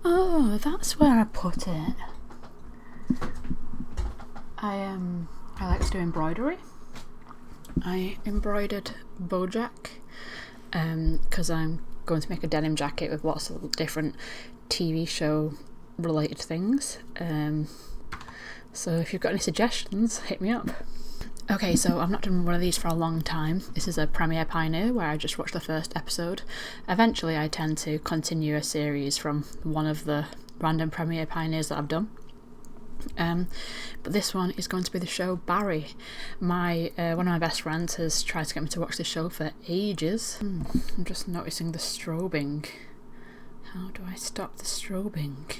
Oh, that's where I put it. I like to do embroidery. I embroidered Bojack because I'm going to make a denim jacket with lots of different TV show related things. So if you've got any suggestions, hit me up. Okay, so I've not done one of these for a long time. This is a Premiere Pioneer where I just watched the first episode. Eventually I tend to continue a series from one of the random Premiere Pioneers that I've done. But this one is going to be the show Barry. One of my best friends has tried to get me to watch this show for ages. I'm just noticing the strobing. How do I stop the strobing?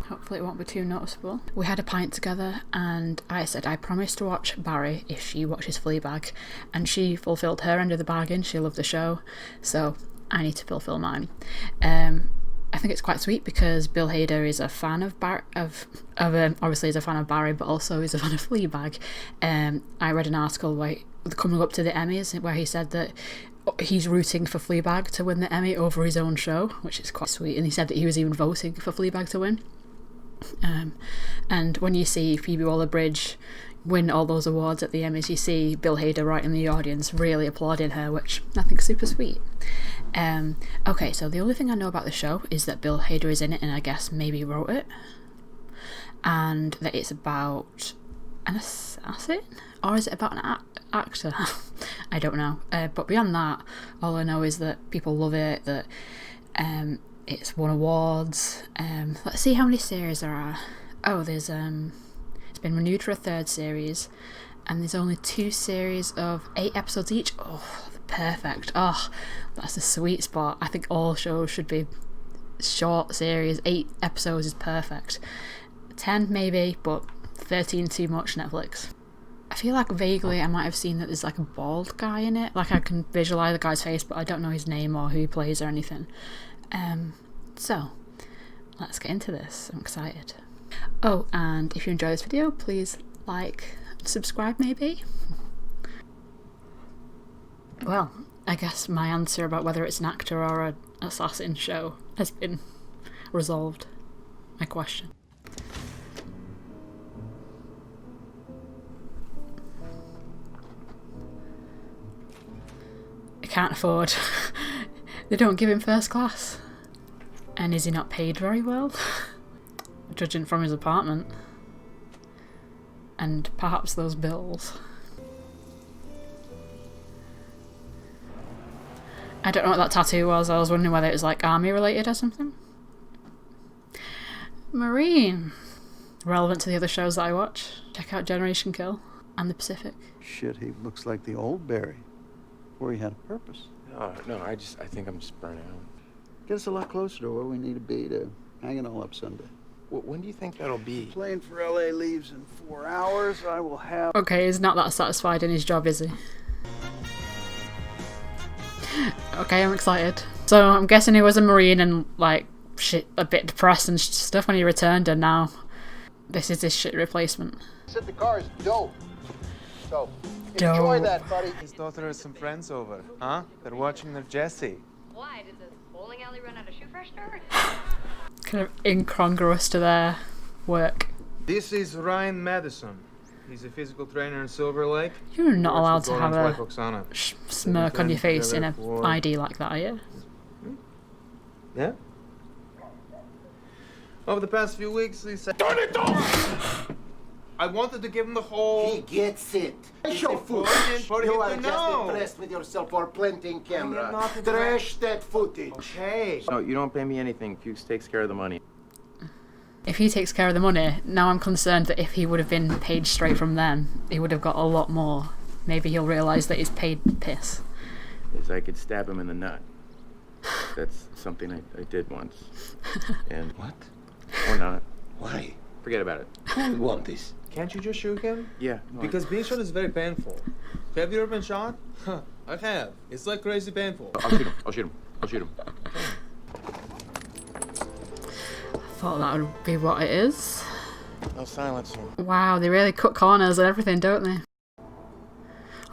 Hopefully it won't be too noticeable. We had a pint together and I said I promised to watch Barry if she watches Fleabag, and she fulfilled her end of the bargain. She loved the show, so I need to fulfill mine. I think it's quite sweet because Bill Hader is a fan of obviously he's a fan of Barry, but also he's a fan of Fleabag. I read an article coming up to the Emmys where he said that he's rooting for Fleabag to win the Emmy over his own show, which is quite sweet, and he said that he was even voting for Fleabag to win. And when you see Phoebe Waller-Bridge win all those awards at the Emmys, you see Bill Hader right in the audience really applauding her, which I think is super sweet. Okay, so the only thing I know about the show is that Bill Hader is in it and I guess maybe wrote it, and that it's about an assassin, or is it about an actor? I don't know, but beyond that, all I know is that people love it, that it's won awards. Let's see how many series there are. Oh, there's it's been renewed for a third series, and there's only 2 series of 8 episodes each. Oh, perfect. Oh, that's the sweet spot. I think all shows should be short series. 8 episodes is perfect. 10 maybe, but 13 too much, Netflix. I feel like vaguely I might have seen that there's like a bald guy in it. Like I can visualise the guy's face, but I don't know his name or who he plays or anything. So let's get into this. I'm excited. Oh, and if you enjoy this video, please like, subscribe maybe. Well, I guess my answer about whether it's an actor or an assassin show has been resolved. My question. I can't afford. They don't give him first class. And is he not paid very well? Judging from his apartment. And perhaps those bills. I don't know what that tattoo was. I was wondering whether it was like army related or something. Marine. Relevant to the other shows that I watch. Check out Generation Kill and The Pacific. Shit, he looks like the old Barry. Where he had a purpose. No, I think I'm just burnt out. Get us a lot closer to where we need to be to hang it all up Sunday. When do you think that'll be? Plane for LA leaves in 4 hours. I will have... Okay, he's not that satisfied in his job, is he? Okay, I'm excited. So I'm guessing he was a Marine and like shit, a bit depressed and stuff when he returned, and now this is his shit replacement. Said the car is dope. So Dope. enjoy that, buddy. His daughter has some friends over, huh? They're watching their Jessie. Why? Did the bowling alley run out of shoe freshener? Kind of incongruous to their work. This is Ryan Madison. He's a physical trainer in Silver Lake. You're not allowed to have a Oksana. smirk on your face in an ID like that, are you? Yeah? Over the past few weeks, he said... Turn it off! I wanted to give him the whole... He gets it. Show footage. You are just impressed with yourself or planting camera. Trash that footage. Okay. No, you don't pay me anything. Fuches takes care of the money. If he takes care of the money, now I'm concerned that if he would have been paid straight from them, he would have got a lot more. Maybe he'll realise that he's paid piss. Is I could stab him in the nut. That's something I did once. And What? or not. Why? Forget about it. I want this. Can't you just shoot him? Yeah. No, Because being shot is very painful. Have you ever been shot? Huh, I have. It's like crazy painful. I'll shoot him. I'll shoot him. I'll shoot him. I thought that would be what it is. I'll silence him. Wow, they really cut corners and everything, don't they?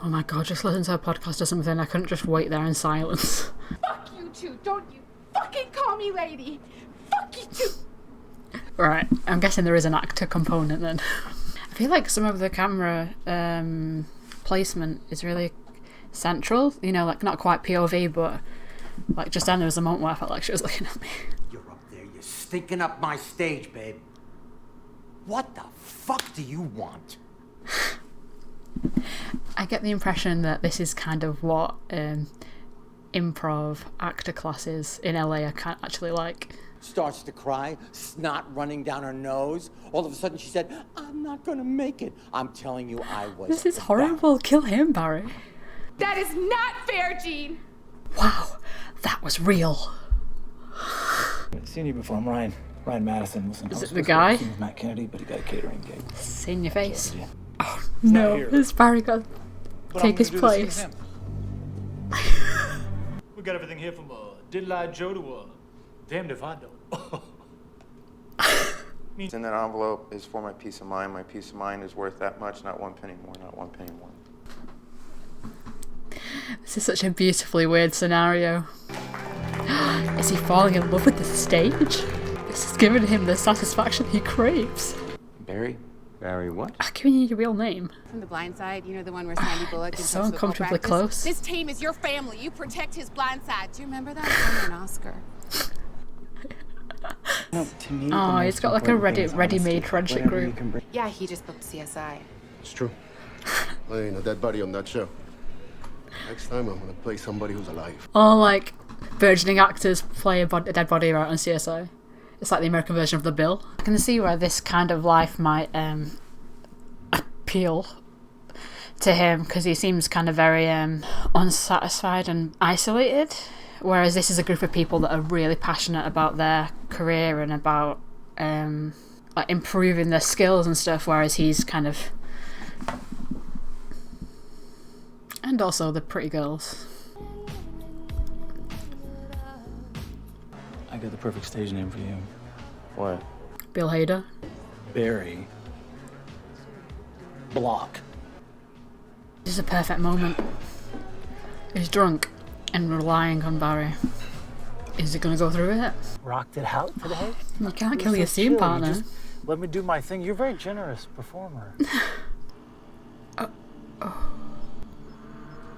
Oh my god, just listen to a podcast or something. I couldn't just wait there in silence. Fuck you two, don't you fucking call me lady! Fuck Right, I'm guessing there is an actor component then. I feel like some of the camera placement is really central, you know, like not quite POV, but like just then there was a moment where I felt like she was looking at me. You're up there, you're stinking up my stage, babe. What the fuck do you want? I get the impression that this is kind of what improv actor classes in LA are kind of actually like. Starts to cry, snot running down her nose. All of a sudden she said, I'm not gonna make it. I'm telling you, I was. This is horrible. Kill him, Barry. That is not fair, Gene. Wow, that was real. I've seen you before. I'm Ryan Madison. Listen, Is it the guy? With Matt Kennedy, but he got a catering gig. Seen your face. Yeah. Oh no, this Barry got to take his place. We got everything here from Diddle-Eyed Joe to damned if I don't. In that envelope is for my peace of mind. My peace of mind is worth that much, not 1 penny more, not 1 penny more. This is such a beautifully weird scenario. Is he falling in love with the stage? This has given him the satisfaction he craves. Barry? Barry what? I've given you your real name. From The Blind Side, you know, the one where Sandy Bullock It's is so uncomfortably close. This team is your family. You protect his blind side. Do you remember that? I won an Oscar. No, to me, Oh, he's got like a ready-made friendship group. Yeah, he just booked CSI. It's true. Playing a dead body on that show. Next time I'm gonna play somebody who's alive. All like burgeoning actors play a dead body right on CSI. It's like the American version of The Bill. I can see where this kind of life might appeal to him, because he seems kind of very unsatisfied and isolated. Whereas this is a group of people that are really passionate about their career and about like improving their skills and stuff, whereas he's kind of... And also the pretty girls. I got the perfect stage name for you. What? Bill Hader. Barry Block. This is a perfect moment. He's drunk and relying on Barry. Is he gonna go through it? Rocked it out today? You can't kill your scene partner. Just let me do my thing. You're a very generous performer.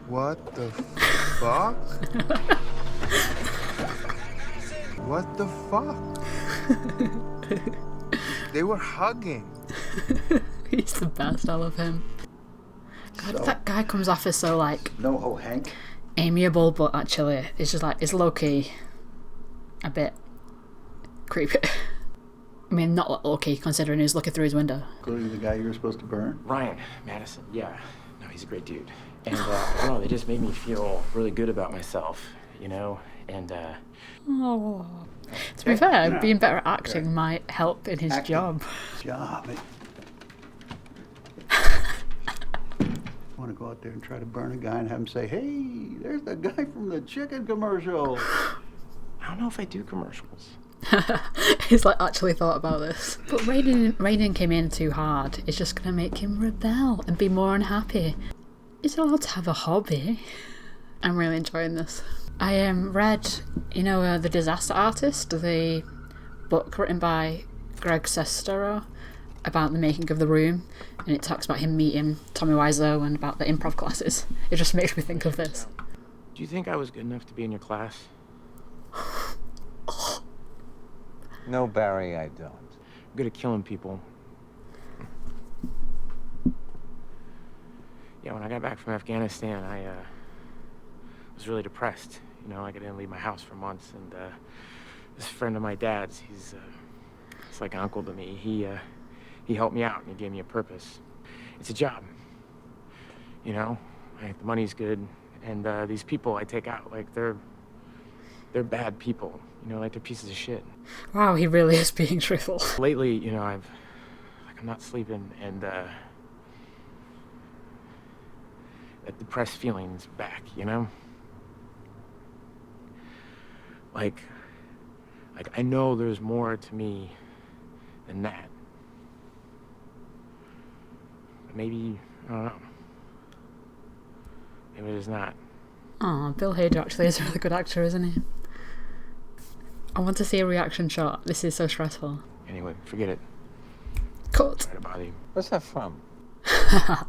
What the fuck? What the fuck? They were hugging. He's the best, I love him. God, that guy comes off as so like No, Hank. amiable, but actually it's just like, it's low-key a bit creepy. I mean, not low-key considering he's looking through his window. Including the guy you were supposed to burn. Ryan Madison, yeah. No, he's a great dude. And, I don't know, they just made me feel really good about myself, you know? And, Oh. To be fair, being better at acting might help in his job. I want to go out there and try to burn a guy and have him say, "Hey, there's the guy from the chicken commercial." I don't know if I do commercials. He's like actually thought about this. But Raiden came in too hard. It's just gonna make him rebel and be more unhappy. He's allowed to have a hobby. I'm really enjoying this. I read, you know, The Disaster Artist, the book written by Greg Sestero about the making of The Room, and it talks about him meeting Tommy Wiseau and about the improv classes. It just makes me think of this. Do you think I was good enough to be in your class? No, Barry, I don't. I'm good at killing people. Yeah, when I got back from Afghanistan, I was really depressed. You know, like I didn't leave my house for months, and this friend of my dad's, he's like an uncle to me. He helped me out and he gave me a purpose. It's a job, you know. Like, the money's good, and these people I take out, like they're bad people. You know, like they're pieces of shit. Wow, he really is being truthful. Lately, you know, I'm not sleeping, and that depressed feeling's back, you know? Like I know there's more to me than that. But maybe, I don't know. Maybe there's not. Oh, Bill Hader actually is a really good actor, isn't he? I want to see a reaction shot. This is so stressful. Anyway, forget it. Cut. Sorry to bother you. Where's that from? Are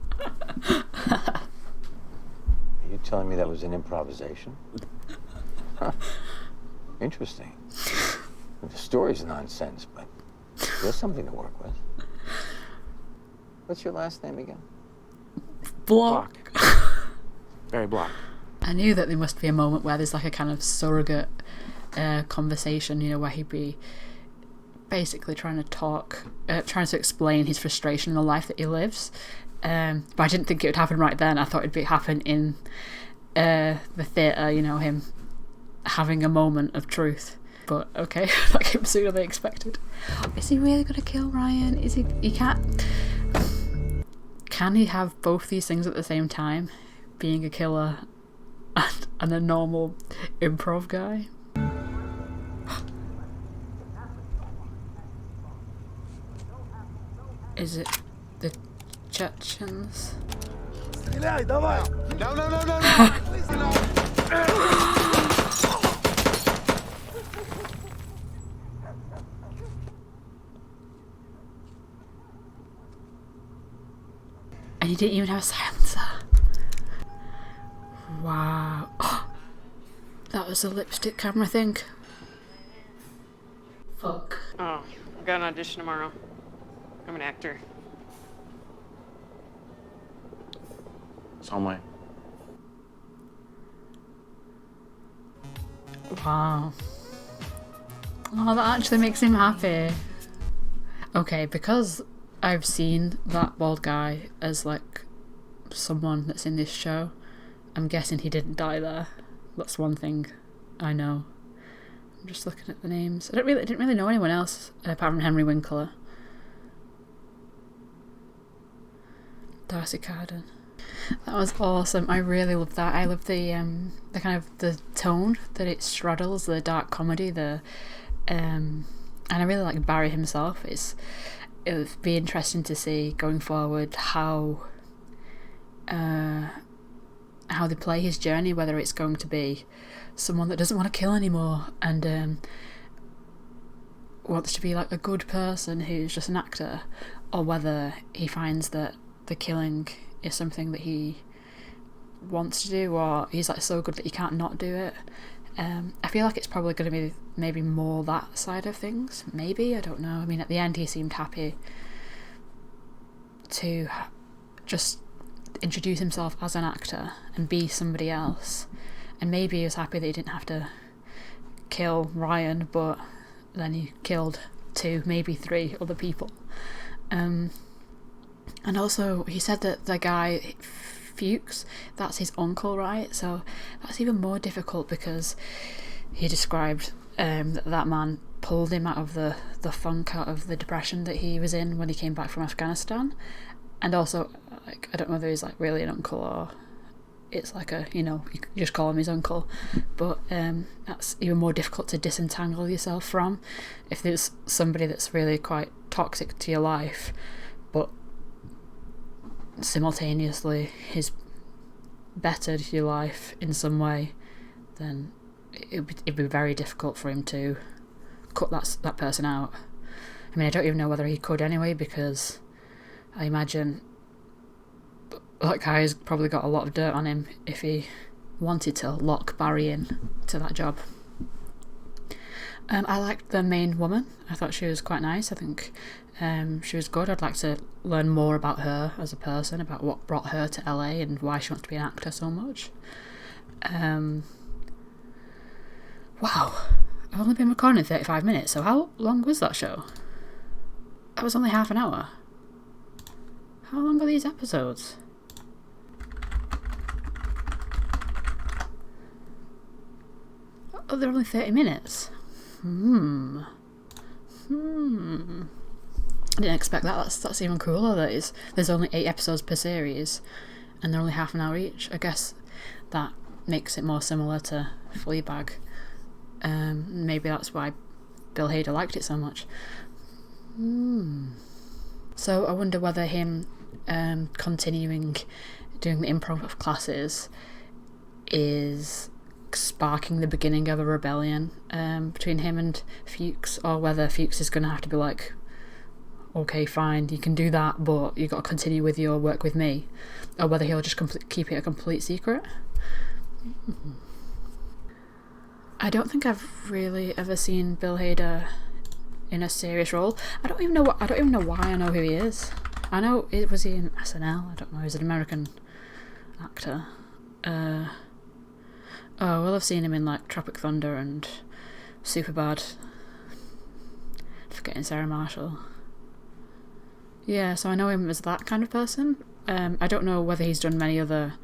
you telling me that was an improvisation? Huh. Interesting. The story's nonsense, but there's something to work with. What's your last name again? Block. Very block. I knew that there must be a moment where there's like a kind of surrogate conversation, you know, where he'd be basically trying to explain his frustration in the life that he lives. But I didn't think it would happen right then. I thought it'd happen in the theatre, you know, him having a moment of truth. But okay, that came sooner than expected. Is he really gonna kill Ryan? Is he can't. Can he have both these things at the same time? Being a killer and a normal improv guy? Is it the Chechens? And he didn't even have a silencer. Wow. That was a lipstick camera thing. Fuck. Oh, I've got an audition tomorrow. I'm an actor. So am I. Wow. Oh, that actually makes him happy. Okay, because I've seen that bald guy as like someone that's in this show, I'm guessing he didn't die there. That's one thing I know. I'm just looking at the names. I didn't really know anyone else apart from Henry Winkler. Darcy Carden. That was awesome. I really loved that. I love the kind of the tone that it straddles, the dark comedy, and I really like Barry himself. It would be interesting to see going forward how they play his journey, whether it's going to be someone that doesn't want to kill anymore and wants to be like a good person who's just an actor, or whether he finds that the killing is something that he wants to do, or he's like so good that he can't not do it. I feel like it's probably going to be maybe more that side of things. Maybe, I don't know. I mean, at the end he seemed happy to just introduce himself as an actor and be somebody else, and maybe he was happy that he didn't have to kill Ryan, but then he killed 2, maybe 3 other people. And also he said that the guy Fuches, that's his uncle, right? So that's even more difficult, because he described that man pulled him out of the funk, out of the depression that he was in when he came back from Afghanistan. And also, like, I don't know whether he's like really an uncle or it's like a, you know, you just call him his uncle, but that's even more difficult to disentangle yourself from if there's somebody that's really quite toxic to your life, but simultaneously has bettered your life in some way. Then it'd be very difficult for him to cut that person out. I mean, I don't even know whether he could anyway, because I imagine that guy's probably got a lot of dirt on him if he wanted to lock Barry in to that job. I liked the main woman. I thought she was quite nice. I think she was good. I'd like to learn more about her as a person, about what brought her to LA and why she wants to be an actor so much. Wow, I've only been recording 35 minutes, so how long was that show? That was only half an hour. How long are these episodes? Oh, they're only 30 minutes. I didn't expect that. That's even cooler. There's only 8 episodes per series, and they're only half an hour each. I guess that makes it more similar to Fleabag. Maybe that's why Bill Hader liked it so much. So I wonder whether him continuing doing the improv classes is sparking the beginning of a rebellion between him and Fuches, or whether Fuches is going to have to be like, okay, fine, you can do that, but you got to continue with your work with me, or whether he'll just keep it a complete secret. I don't think I've really ever seen Bill Hader in a serious role. I don't even know why I know who he is. I know was he in SNL? I don't know. He's an American actor. Oh well, I've seen him in like Tropic Thunder and Superbad. Forgetting Sarah Marshall. Yeah, so I know him as that kind of person. I don't know whether he's done many other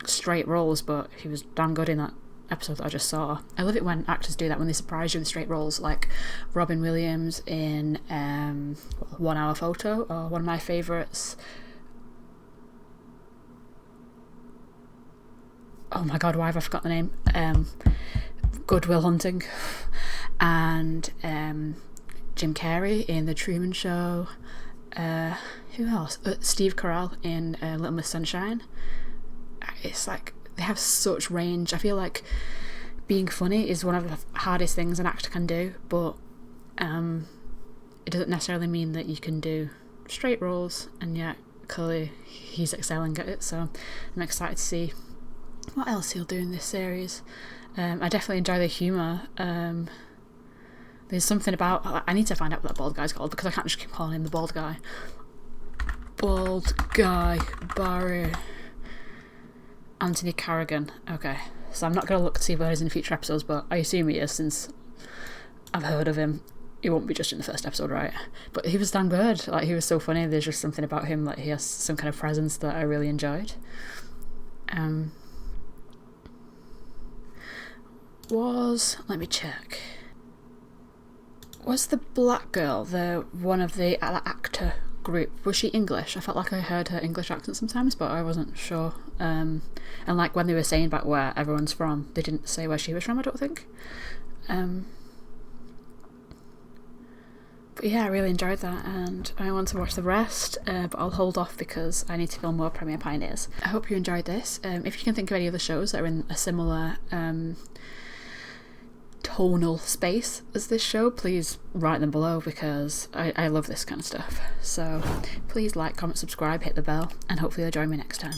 straight roles, but he was damn good in that episode that I just saw. I love it when actors do that, when they surprise you with straight roles, like Robin Williams in 1 Hour Photo, or one of my favourites. Oh my god, why have I forgotten the name? Good Will Hunting. And Jim Carrey in The Truman Show. Who else? Steve Carell in Little Miss Sunshine. It's like they have such range. I feel like being funny is one of the hardest things an actor can do, but it doesn't necessarily mean that you can do straight roles, and yet clearly he's excelling at it, so I'm excited to see what else he'll do in this series. I definitely enjoy the humour. There's something about... I need to find out what that bald guy's called, because I can't just keep calling him the bald guy. Bald guy, Barry... Anthony Carrigan. Okay, so I'm not going to look to see whether he's in future episodes, but I assume he is, since I've heard of him. He won't be just in the first episode, right? But he was damn good. Like, he was so funny. There's just something about him, like, he has some kind of presence that I really enjoyed. Let me check. Was the black girl one of the actor group? Was she English? I felt like I heard her English accent sometimes, but I wasn't sure. And like when they were saying about where everyone's from, they didn't say where she was from, I don't think. But yeah, I really enjoyed that, and I want to watch the rest, but I'll hold off because I need to film more Premier Pioneers. I hope you enjoyed this. If you can think of any other shows that are in a similar tonal space as this show, please write them below, because I love this kind of stuff. So please like, comment, subscribe, hit the bell, and hopefully you'll join me next time.